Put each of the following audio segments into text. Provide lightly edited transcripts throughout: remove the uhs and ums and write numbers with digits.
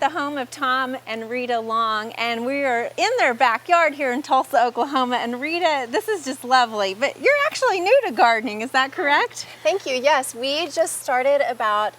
the home of Tom and Rita Long, and we are in their backyard here in Tulsa, Oklahoma. And Rita, this is just lovely, but you're actually new to gardening, is that correct? Thank you. Yes, we just started about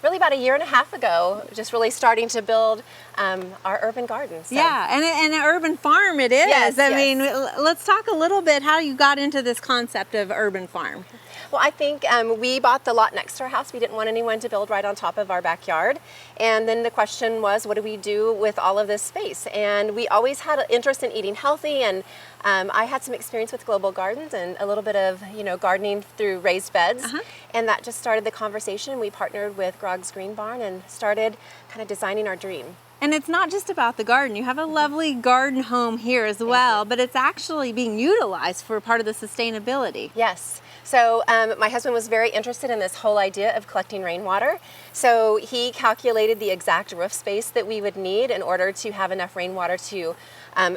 really about a year and a half ago, just really starting to build our urban garden. So. Yeah, and an urban farm it is. Yes, I mean, let's talk a little bit how you got into this concept of urban farm. Well, I think we bought the lot next to our house. We didn't want anyone to build right on top of our backyard. And then the question was, what do we do with all of this space? And we always had an interest in eating healthy, and I had some experience with global gardens and a little bit of, gardening through raised beds. And that just started the conversation. We partnered with Grog's Green Barn and started kind of designing our dream. And it's not just about the garden. You have a lovely garden home here as well, but it's actually being utilized for part of the sustainability. Yes. So my husband was very interested in this whole idea of collecting rainwater. So he calculated the exact roof space that we would need in order to have enough rainwater to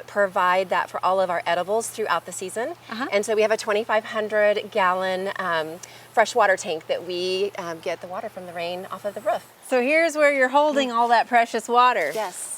provide that for all of our edibles throughout the season. And so we have a 2,500 gallon freshwater tank that we get the water from the rain off of the roof. So here's where you're holding all that precious water. Yes.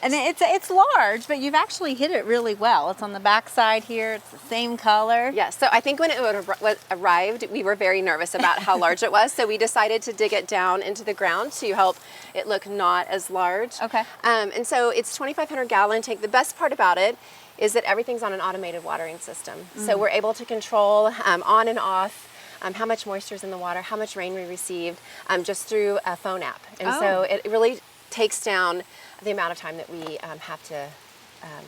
And it's large, but you've actually hit it really well. It's on the back side here. It's the same color. Yes. So I think when it arrived, we were very nervous about how large it was. So we decided to dig it down into the ground to help it look not as large. Okay. And so it's 2,500 gallon tank. The best part about it is that everything's on an automated watering system. So we're able to control on and off how much moisture is in the water, how much rain we received, just through a phone app. And so it really takes down the amount of time that we have to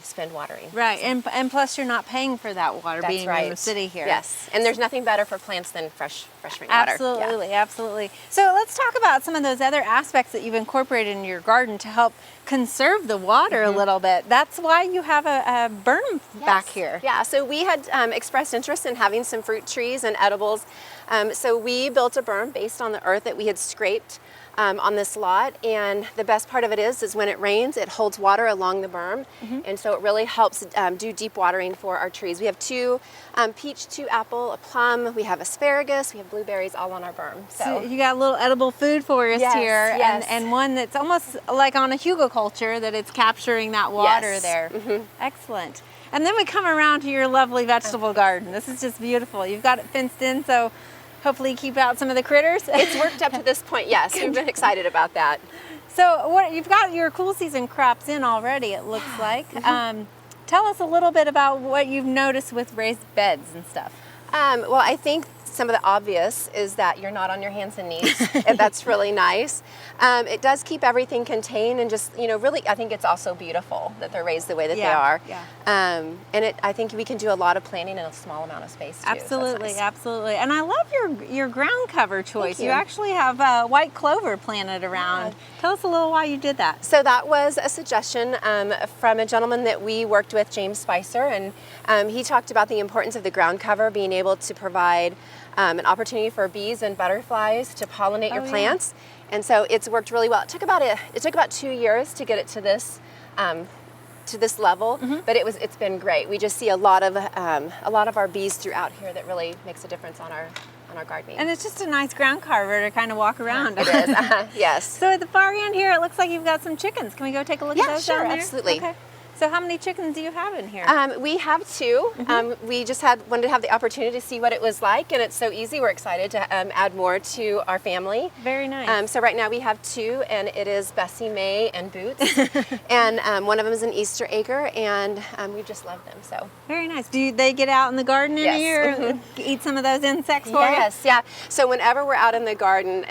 spend watering. Right, and plus you're not paying for that water. That's being right. in the city here. Yes, and there's nothing better for plants than fresh rainwater. Absolutely, absolutely. So let's talk about some of those other aspects that you've incorporated in your garden to help conserve the water a little bit. That's why you have a berm back here. Yeah, so we had expressed interest in having some fruit trees and edibles. So we built a berm based on the earth that we had scraped on this lot, and the best part of it is when it rains, it holds water along the berm, and so it really helps do deep watering for our trees. We have 2 peach, 2 apple, a plum, we have asparagus, we have blueberries all on our berm. So you got a little edible food for us here, and one that's almost like on a Horticulture, that it's capturing that water there. Excellent. And then we come around to your lovely vegetable garden. This is just beautiful. You've got it fenced in, so hopefully keep out some of the critters. It's worked up to this point, yes. We've been excited about that. So you've got your cool season crops in already, it looks like. Tell us a little bit about what you've noticed with raised beds and stuff. Well, I think some of the obvious is that you're not on your hands and knees. And that's really nice. It does keep everything contained, and just, really, I think it's also beautiful that they're raised the way that they are. And I think we can do a lot of planting in a small amount of space too. Absolutely, so absolutely. And I love your ground cover choice. You actually have white clover planted around. Tell us a little why you did that. So that was a suggestion from a gentleman that we worked with, James Spicer, and he talked about the importance of the ground cover being able to provide an opportunity for bees and butterflies to pollinate your plants. And so it's worked really well. It took about 2 years to get it to this level, but it's been great. We just see a lot of our bees throughout here that really makes a difference on our gardening. And it's just a nice ground cover to kind of walk around. It is. Yes. So at the far end here, it looks like you've got some chickens. Can we go take a look at those down there? Absolutely. Okay. So how many chickens do you have in here? We have 2. We just wanted to have the opportunity to see what it was like, and it's so easy. We're excited to add more to our family. Very nice. So right now we have 2, and it is Bessie, May, and Boots. And one of them is an Easter egger, and we just love them. So very nice. Do they get out in the garden any year? Eat some of those insects for you? Yes, yeah. So whenever we're out in the garden,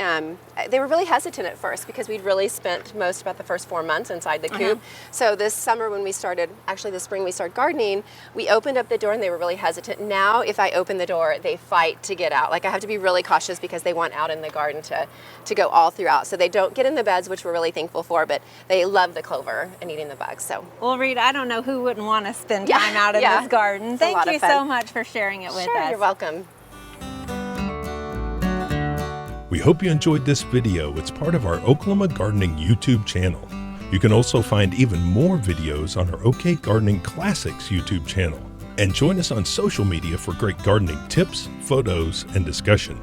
they were really hesitant at first because we'd really spent about the first 4 months inside the coop. So this summer when we started, actually this spring we started gardening, we opened up the door and they were really hesitant. Now if I open the door, they fight to get out. Like I have to be really cautious because they want out in the garden to go all throughout. So they don't get in the beds, which we're really thankful for, but they love the clover and eating the bugs. So. Well, Rita, I don't know who wouldn't want to spend time out in this garden. Thank you so much for sharing it with us. Sure, you're welcome. We hope you enjoyed this video. It's part of our Oklahoma Gardening YouTube channel. You can also find even more videos on our OK Gardening Classics YouTube channel. And join us on social media for great gardening tips, photos, and discussion.